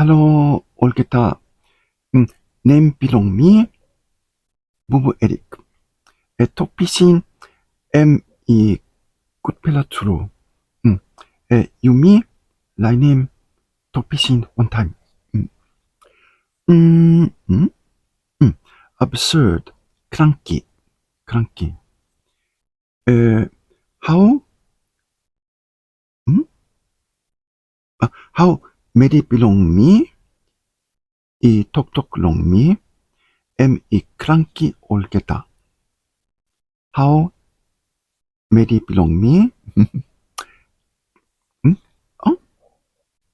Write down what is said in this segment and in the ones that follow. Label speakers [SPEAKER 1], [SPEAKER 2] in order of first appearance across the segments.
[SPEAKER 1] Hallo, Olgeta. Name belong me, Bubu Eric. 토피신 M 굿펠라 트루. 유미 라이님 토피신 원타임. 음, 음, absurd, cranky. How, 음? how many belong me, 톡톡 long me, cranky 올게다. How many belong me, 어?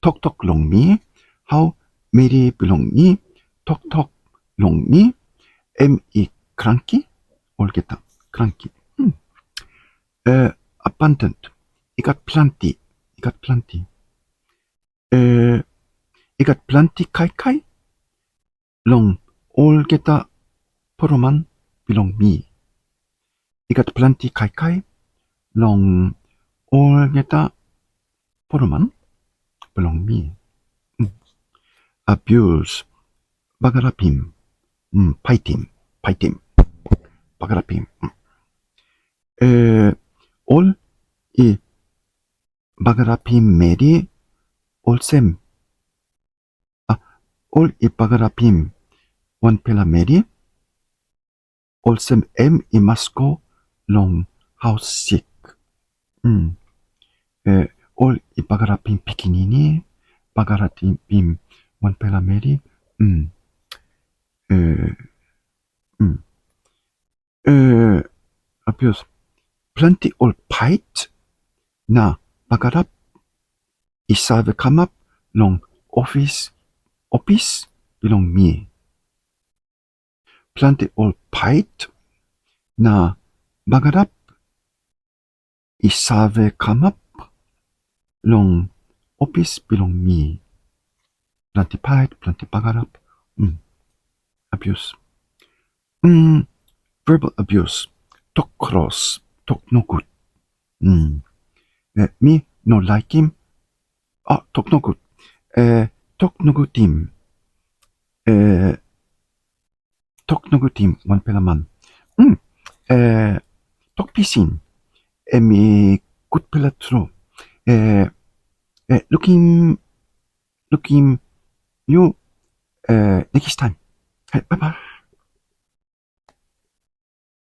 [SPEAKER 1] 톡톡 long me, how many belong me, 톡톡 long me, cranky 올게다. cranky. abundant. I got plenty. I got plenty kai. Long 올게다 포로만 belong me. I got plenty kai. Long 올게다 포로만 belong me. abuse. 바가라핌. 파이팅. 바가라핌. 올 이 바가라핌 메리 올셈. 올 이 바가라핌 원펠라 메리 올셈 이 마스코 롱 하우스 식. 올 이 바가라핌 피키니니 바가라핌 원펠라 메리 abuse. plenty 올 파이트 나 바가랍 이사브 카맙 롱 오피스 belong me. plenty 올 파이트 나 바가랍 이사브 카맙 롱 오피스 belong me. plenty 파이트 plenty 바가랍. abuse. verbal abuse. talk cross, talk no good. me no like him. talk no good. talk no good team. talk no good team one pelaman. talk pisin. me good pela true. looking you next time. Bye bye.